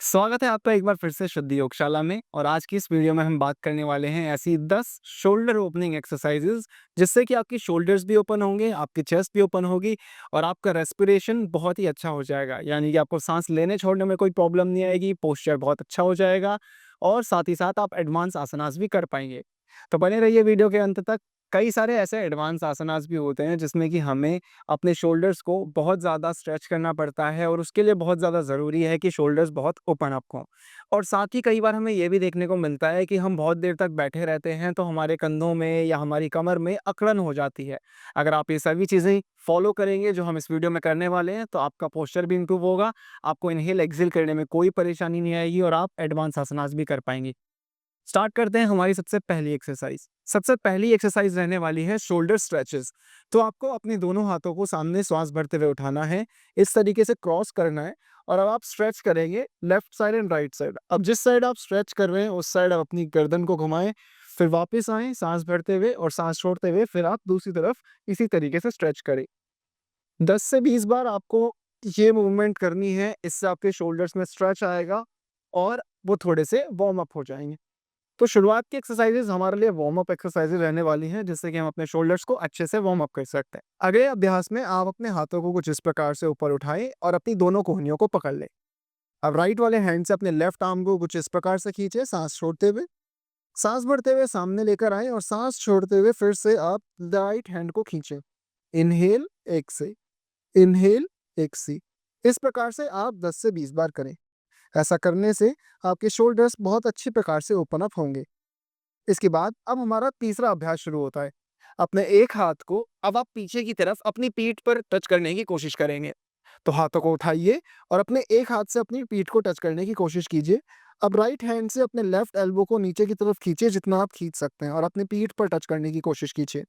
स्वागत है आपका एक बार फिर से शुद्ध योगशाला में। और आज की इस वीडियो में हम बात करने वाले हैं ऐसी 10 शोल्डर ओपनिंग एक्सरसाइजेज जिससे कि आपकी शोल्डर्स भी ओपन होंगे, आपकी चेस्ट भी ओपन होगी और आपका रेस्पिरेशन बहुत ही अच्छा हो जाएगा। यानी कि आपको सांस लेने छोड़ने में कोई प्रॉब्लम नहीं आएगी, पोस्चर बहुत अच्छा हो जाएगा और साथ ही साथ आप एडवांस आसनास भी कर पाएंगे। तो बने रहिए वीडियो के अंत तक। कई सारे ऐसे एडवांस आसनास भी होते हैं जिसमें कि हमें अपने शोल्डर्स को बहुत ज़्यादा स्ट्रेच करना पड़ता है और उसके लिए बहुत ज़्यादा ज़रूरी है कि शोल्डर्स बहुत ओपन अप हों। और साथ ही कई बार हमें ये भी देखने को मिलता है कि हम बहुत देर तक बैठे रहते हैं तो हमारे कंधों में या हमारी कमर में अकड़न हो जाती है। अगर आप ये सभी चीज़ें फॉलो करेंगे जो हम इस वीडियो में करने वाले हैं तो आपका पोस्चर भी इंप्रूव होगा, आपको इनहेल एक्सेल करने में कोई परेशानी नहीं आएगी और आप एडवांस आसनास भी कर पाएंगे। स्टार्ट करते हैं हमारी सबसे पहली एक्सरसाइज। सबसे पहली एक्सरसाइज रहने वाली है शोल्डर स्ट्रेचेस। तो आपको अपने दोनों हाथों को सामने श्वास भरते हुए उठाना है, इस तरीके से क्रॉस करना है और अब आप स्ट्रेच करेंगे left side and right side. अब जिस साइड आप स्ट्रेच कर रहे हैं उस साइड आप अपनी गर्दन को घुमाएं, फिर वापस आए सांस भरते हुए और सांस छोड़ते हुए फिर आप दूसरी तरफ इसी तरीके से स्ट्रेच करें। 10 से 20 बार आपको ये मूवमेंट करनी है, इससे आपके शोल्डर्स में स्ट्रेच आएगा और वो थोड़े से वार्म अप हो जाएंगे। तो शुरुआत की एक्सरसाइजेज हमारे लिए वार्म अप एक्सरसाइजेज रहने वाली हैं जिससे कि हम अपने शोल्डर्स को अच्छे से वार्म अप कर सकते हैं। अगले अभ्यास में आप अपने हाथों को कुछ इस प्रकार से ऊपर उठाएं और अपनी दोनों कोहनियों को पकड़ लें। अब राइट वाले हैंड से अपने लेफ्ट आर्म को कुछ इस प्रकार से खींचे, सांस छोड़ते हुए सांस भरते हुए सामने लेकर आए और सांस छोड़ते हुए फिर से आप राइट हैंड को खींचें। इनहेल एक से, इनहेल एक सी। इस प्रकार से आप 10 से 20 बार करें। ऐसा करने से आपके शोल्डर्स बहुत अच्छी प्रकार से ओपन अप होंगे। इसके बाद अब हमारा तीसरा अभ्यास शुरू होता है। अपने एक हाथ को अब आप पीछे की तरफ अपनी पीठ पर टच करने की कोशिश करेंगे। तो हाथों को उठाइए और अपने एक हाथ से अपनी पीठ को टच करने की कोशिश कीजिए। अब राइट हैंड से अपने लेफ्ट एल्बो को नीचे की तरफ खींचिए जितना आप खींच सकते हैं और अपनी पीठ पर टच करने की कोशिश कीजिए।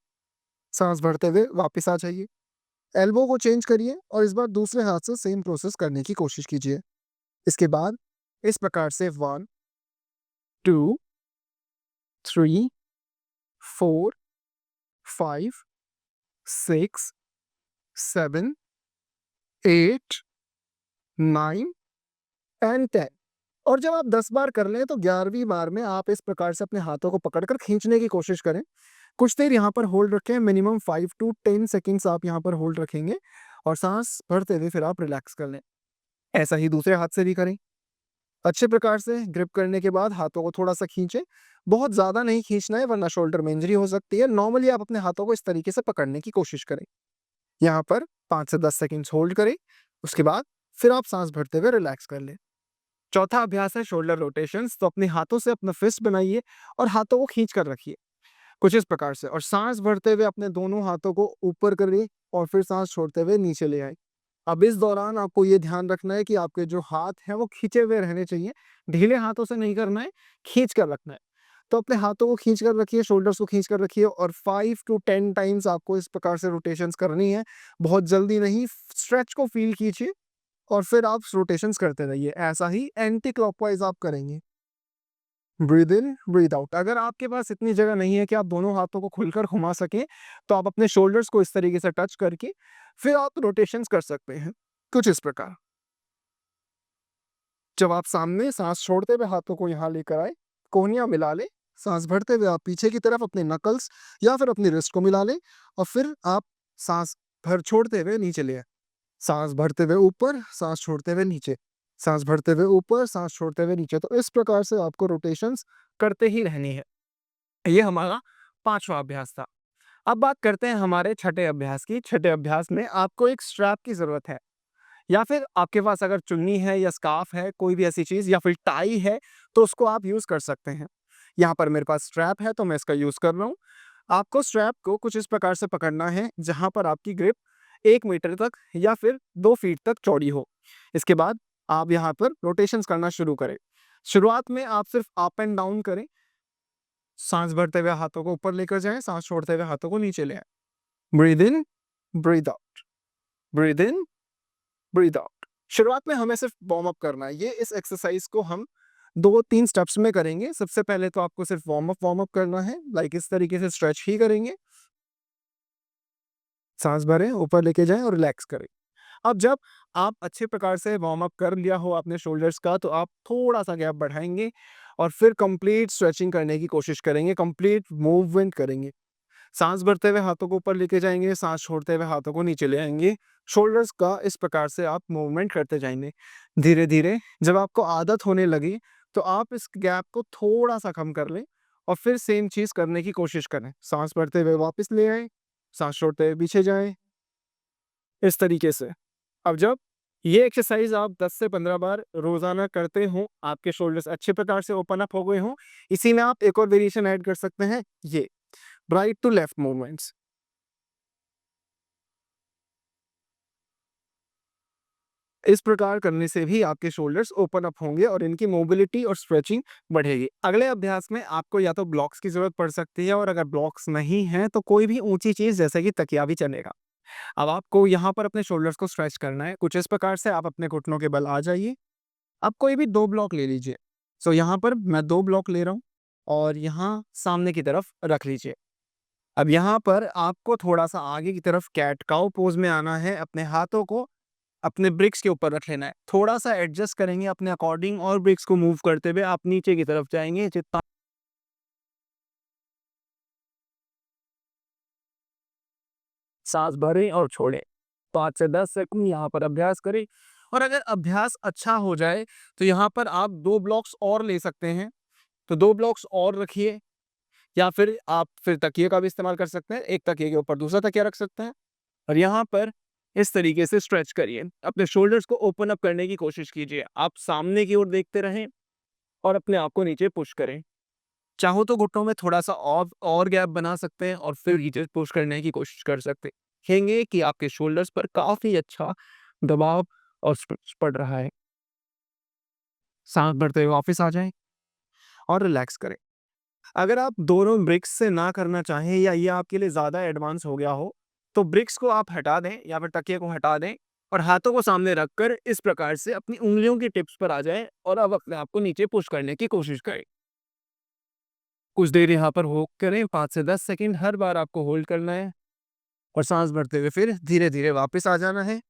सांस भरते हुए वापस आ जाइए। एल्बो को चेंज करिए और इस बार दूसरे हाथ से सेम प्रोसेस करने की कोशिश कीजिए। इसके बाद इस प्रकार से 1, 2, 3, 4, 5, 6, 7, 8, 9 एंड 10। और जब आप 10 बार कर लें तो 11वीं बार में आप इस प्रकार से अपने हाथों को पकड़कर खींचने की कोशिश करें। कुछ देर यहाँ पर होल्ड रखें, मिनिमम 5 टू 10 सेकंड्स आप यहाँ पर होल्ड रखेंगे और सांस भरते हुए फिर आप रिलैक्स कर लें। ऐसा ही दूसरे हाथ से भी करें। अच्छे प्रकार से ग्रिप करने के बाद हाथों को थोड़ा-सा खींचें। बहुत ज़्यादा नहीं खींचना है वरना शोल्डर में इंजरी हो सकती है। नॉर्मली आप अपने हाथों को इस तरीके से पकड़ने की कोशिश करें। यहाँ पर 5 से 10 सेकंड्स होल्ड करें। उसके बाद फिर आप सांस भरते हुए रिलैक्स कर लें। चौथा अभ्यास है शोल्डर रोटेशंस। तो अपने हाथों से अपना फिस्ट बनाइए और हाथों को खींच कर रखिए कुछ इस प्रकार से और सांस भरते हुए अपने दोनों हाथों को ऊपर करिए और फिर सांस छोड़ते हुए नीचे ले आए। अब इस दौरान आपको ये ध्यान रखना है कि आपके जो हाथ हैं वो खींचे हुए रहने चाहिए। ढीले हाथों से नहीं करना है, खींच कर रखना है। तो अपने हाथों को खींच कर रखिए, शोल्डर्स को खींच कर रखिए और 5 टू 10 टाइम्स आपको इस प्रकार से रोटेशंस करनी है। बहुत जल्दी नहीं, स्ट्रेच को फील कीजिए और फिर आप रोटेशंस करते रहिए। ऐसा ही एंटी क्लॉकवाइज आप करेंगे। Breathe in, breathe out. अगर आपके पास इतनी जगह नहीं है कि आप दोनों हाथों को खुलकर घुमा सकें, तो आप अपने शोल्डर्स को इस तरीके से टच करके फिर आप रोटेशंस कर सकते हैं, कुछ इस प्रकार। जब आप सामने सांस छोड़ते हुए हाथों को यहाँ लेकर आए, कोहनियाँ मिला लें, सांस भरते हुए आप पीछे की तरफ अपने नकल्स या फिर अपनी रिस्ट को मिला लें और फिर आप सांस भर छोड़ते हुए नीचे ले आए। सांस भरते हुए ऊपर, सांस छोड़ते हुए नीचे, सांस भरते हुए ऊपर, सांस छोड़ते हुए नीचे। तो इस प्रकार से आपको रोटेशंस करते ही रहनी है। ये हमारा 5वां अभ्यास था। अब बात करते हैं हमारे छठे अभ्यास की। छठे अभ्यास में आपको एक स्ट्रैप की ज़रूरत है या फिर आपके पास अगर चुन्नी है या स्कार्फ है, कोई भी ऐसी चीज़ या फिर टाई है, तो उसको आप यूज़ कर सकते हैं। यहाँ पर मेरे पास स्ट्रैप है तो मैं इसका यूज़ कर रहा हूँ। आपको स्ट्रैप को कुछ इस प्रकार से पकड़ना है जहाँ पर आपकी ग्रिप 1 मीटर तक या फिर 2 फीट तक चौड़ी हो। इसके बाद आप यहाँ पर रोटेशंस करना शुरू करें। शुरुआत में आप सिर्फ अप एंड डाउन करें। सांस भरते हुए हाथों को ऊपर लेकर जाएं, सांस छोड़ते हुए हाथों को नीचे ले आएं। Breathe in, breathe out, breathe in, breathe out. शुरुआत में हमें सिर्फ वार्म अप करना है। ये इस एक्सरसाइज को हम 2-3 स्टेप्स में करेंगे। सबसे पहले तो आपको सिर्फ वार्म अप करना है, लाइक इस तरीके से स्ट्रेच ही करेंगे। सांस भरें, ऊपर लेके जाएं और रिलैक्स करें। अब जब आप अच्छे प्रकार से वार्म अप कर लिया हो आपने शोल्डर्स का, तो आप थोड़ा-सा गैप बढ़ाएँगे और फिर कंप्लीट स्ट्रेचिंग करने की कोशिश करेंगे, कंप्लीट मूवमेंट करेंगे। साँस भरते हुए हाथों को ऊपर लेके जाएँगे, साँस छोड़ते हुए हाथों को नीचे ले आएँगे। शोल्डर्स का इस प्रकार से आप मूवमेंट करते जाएँगे। धीरे-धीरे जब आपको आदत होने लगी, तो आप इस गैप को थोड़ा-सा कम कर लें और फिर सेम चीज़ करने की कोशिश करें। साँस भरते हुए वापस ले आएँ, साँस छोड़ते हुए पीछे जाएँ, इस तरीके से। अब जब ये एक्सरसाइज़ आप 10 से 15 बार रोज़ाना करते हों, आपके शोल्डर्स अच्छे प्रकार से ओपन अप हो गए हों, इसी में आप एक और वेरिएशन ऐड कर सकते हैं, ये राइट टू लेफ्ट मूवमेंट्स। इस प्रकार करने से भी आपके शोल्डर्स ओपन अप होंगे और इनकी मोबिलिटी और स्ट्रेचिंग बढ़ेगी। अगले अभ्यास में आपको या तो ब्लॉक्स की ज़रूरत पड़ सकती है और अगर ब्लॉक्स नहीं हैं, तो कोई भी ऊँची चीज़ जैसे कि तकिया भी चलेगा। अब आपको यहाँ पर अपने शोल्डर्स को स्ट्रेच करना है। कुछ इस प्रकार से आप अपने घुटनों के बल आ जाइए। आप कोई भी 2 ब्लॉक ले लीजिए। सो यहाँ पर मैं 2 ब्लॉक ले रहा हूँ और यहाँ सामने की तरफ रख लीजिए। अब यहाँ पर आपको थोड़ा-सा आगे की तरफ कैट काऊ पोज़ में आना है। अपने हाथों को अपने ब्रिक्स के ऊपर रख लेना है। थोड़ा-सा एडजस्ट करेंगे अपने अकॉर्डिंग और ब्रिक्स को मूव करते हुए आप नीचे की तरफ जाएँगे। जितना साँस भरें और छोड़ें। 5 से 10 सेकंड यहाँ पर अभ्यास करें और अगर अभ्यास अच्छा हो जाए, तो यहाँ पर आप 2 ब्लॉक्स और ले सकते हैं। तो 2 ब्लॉक्स और रखिए या फिर आप फिर तकिए का भी इस्तेमाल कर सकते हैं। एक तकिए के ऊपर दूसरा तकिया रख सकते हैं और यहाँ पर इस तरीके से स्ट्रेच करिए। अपने शोल्डर्स को ओपन अप करने की कोशिश कीजिए। आप सामने की ओर देखते रहें और अपने आप को नीचे पुश करें। चाहो तो घुटनों में थोड़ा-सा और गैप बना सकते हैं और फिर नीचे पुश करने की कोशिश कर सकते हैं। देखेंगे कि आपके शोल्डर्स पर काफ़ी अच्छा दबाव और स्ट्रेच पड़ रहा है। साँस भरते हुए वापस आ जाएँ और रिलैक्स करें। अगर आप दोनों ब्रिक्स से ना करना चाहें या ये आपके लिए ज़्यादा एडवांस हो गया हो, तो ब्रिक्स को आप हटा दें या फिर तकिए को हटा दें और हाथों को सामने रखकर इस प्रकार से अपनी उँगलियों की टिप्स पर आ जाएँ और अब अपने आप को नीचे पुश करने की कोशिश करें। कुछ देर यहाँ पर होल्ड करें, 5 से 10 सेकंड हर बार आपको होल्ड करना है और साँस भरते हुए फिर धीरे-धीरे वापस आ जाना है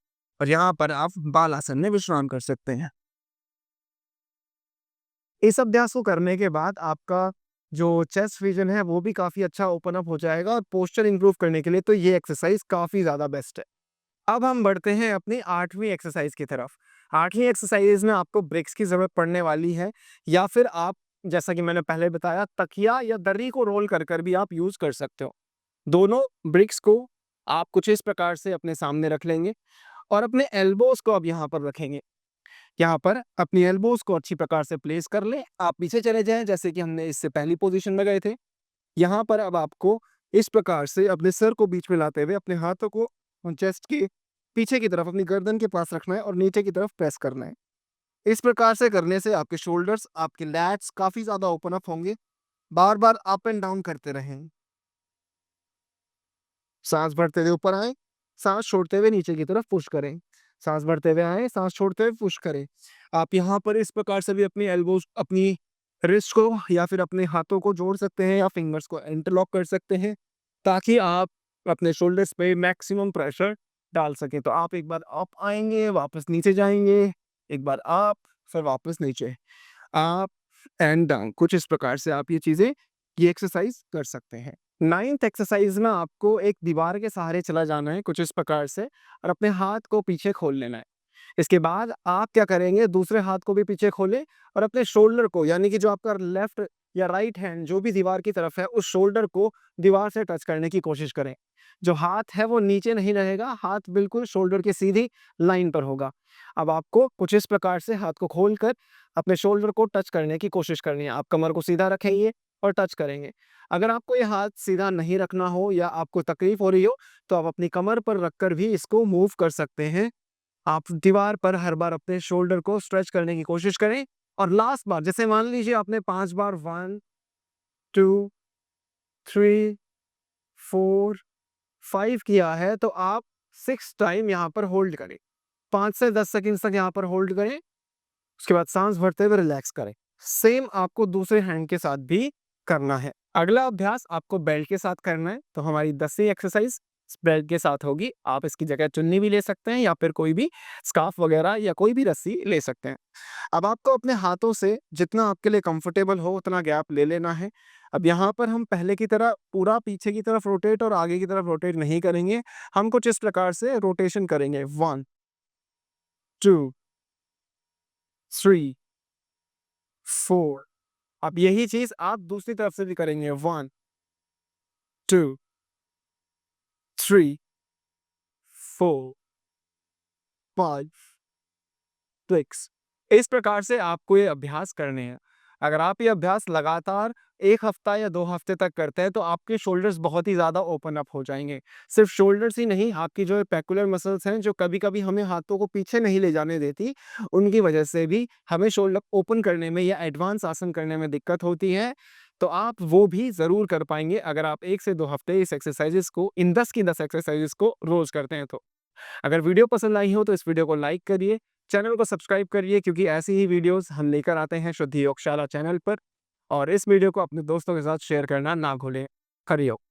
और यहाँ पर आप बालासन में विश्राम कर सकते हैं। इस अभ्यास को करने के बाद आपका जो चेस्ट रीजन है वो भी काफ़ी अच्छा ओपन अप हो जाएगा और पोस्चर इंप्रूव करने के लिए तो ये एक्सरसाइज काफ़ी ज़्यादा बेस्ट है। अब हम बढ़ते हैं अपनी 8वीं एक्सरसाइज की तरफ। 8वीं एक्सरसाइज में आपको ब्रेक्स की ज़रूरत पड़ने वाली है या फिर आप जैसा कि मैंने पहले बताया तकिया या दर्री को रोल कर भी आप यूज़ कर सकते हो। दोनों ब्रिक्स को आप कुछ इस प्रकार से अपने सामने रख लेंगे और अपने एल्बोज़ को अब यहाँ पर रखेंगे। यहाँ पर अपनी एल्बोज़ को अच्छी प्रकार से प्लेस कर लें। आप पीछे चले जाएँ जैसे कि हमने इससे पहली पोज़ीशन में गए थे। यहाँ पर अब आपको इस प्रकार से अपने सर को बीच में लाते हुए अपने हाथों को चेस्ट के पीछे की तरफ अपनी गर्दन के पास रखना है और नीचे की तरफ प्रेस करना है। इस प्रकार से करने से आपके शोल्डर्स, आपके लैट्स काफ़ी ज़्यादा ओपन अप होंगे। बार-बार अप एंड डाउन करते रहें। साँस भरते हुए ऊपर आएँ, साँस छोड़ते हुए नीचे की तरफ पुश करें। साँस भरते हुए आएँ, साँस छोड़ते हुए पुश करें। आप यहाँ पर इस प्रकार से भी अपनी एल्बोज़, अपनी रिस्ट को या फिर अपने हाथों को जोड़ सकते हैं या फिंगर्स को इंटरलॉक कर सकते हैं, ताकि आप अपने शोल्डर्स पे मैक्सिमम प्रेशर डाल सकें। तो आप एक बार अप आएँगे, वापस नीचे जाएँगे, एक बार अप, फिर वापस नीचे। Up and down. कुछ इस प्रकार से आप ये एक्सरसाइज़ कर सकते हैं। 9th एक्सरसाइज में आपको एक दीवार के सहारे चला जाना है कुछ इस प्रकार से और अपने हाथ को पीछे खोल लेना है। इसके बाद आप क्या करेंगे, दूसरे हाथ को भी पीछे खोलें और अपने शोल्डर को यानी कि जो आपका लेफ्ट या राइट हैंड जो भी दीवार की तरफ है उस शोल्डर को दीवार से टच करने की कोशिश करें। जो हाथ है वो नीचे नहीं रहेगा, हाथ बिल्कुल शोल्डर की सीधी लाइन पर होगा। अब आपको कुछ इस प्रकार से हाथ को खोलकर अपने शोल्डर को टच करने की कोशिश करनी है। आप कमर को सीधा रखेंगे और टच करेंगे। अगर आपको ये हाथ सीधा नहीं रखना हो या आपको तकलीफ हो रही हो, तो आप अपनी कमर पर रखकर भी इसको मूव कर सकते हैं। आप दीवार पर हर बार अपने शोल्डर को स्ट्रेच करने की कोशिश करें और लास्ट बार जैसे मान लीजिए आपने 5 बार 1, 2, 3, 4, 5 किया है तो आप 6 टाइम यहाँ पर होल्ड करें। 5 से 10 सेकंड तक यहाँ पर होल्ड करें, उसके बाद सांस भरते हुए रिलैक्स करें। सेम आपको दूसरे हैंड के साथ भी करना है। अगला अभ्यास आपको बेल्ट के साथ करना है, तो हमारी 10वीं एक्सरसाइज स्प्रेड के साथ होगी। आप इसकी जगह चुन्नी भी ले सकते हैं या फिर कोई भी स्कार्फ वगैरह या कोई भी रस्सी ले सकते हैं। अब आपको अपने हाथों से जितना आपके लिए कंफर्टेबल हो उतना गैप ले लेना है। अब यहाँ पर हम पहले की तरह पूरा पीछे की तरफ रोटेट और आगे की तरफ रोटेट नहीं करेंगे। हम कुछ इस प्रकार से रोटेशन करेंगे 1, 2, 3, 4। अब यही चीज़ आप दूसरी तरफ से भी करेंगे 1, 2, 3, 4, 5, 6। इस प्रकार से आपको ये अभ्यास करने हैं। अगर आप ये अभ्यास लगातार 1 हफ्ता या 2 हफ्ते तक करते हैं तो आपके शोल्डर्स बहुत ही ज़्यादा ओपन अप हो जाएँगे। सिर्फ़ शोल्डर्स ही नहीं, आपकी जो पेक्युलर मसल्स हैं जो कभी-कभी हमें हाथों को पीछे नहीं ले जाने देती, उनकी वजह से भी हमें शोल्डर ओपन करने में या एडवांस आसन करने में दिक्कत होती है। तो आप वो भी ज़रूर कर पाएँगे अगर आप 1 से 2 हफ्ते इस एक्सरसाइज़ेज़ को इन 10 की 10 एक्सरसाइज़ेज़ को रोज़ करते हैं तो। अगर वीडियो पसंद आई हो तो इस वीडियो को लाइक करिए, चैनल को सब्सक्राइब करिए क्योंकि ऐसी ही वीडियोज़ हम लेकर आते हैं शुद्धि योगशाला चैनल पर। और इस वीडियो को अपने दोस्तों के साथ शेयर करना ना भूलें। हरि ओम।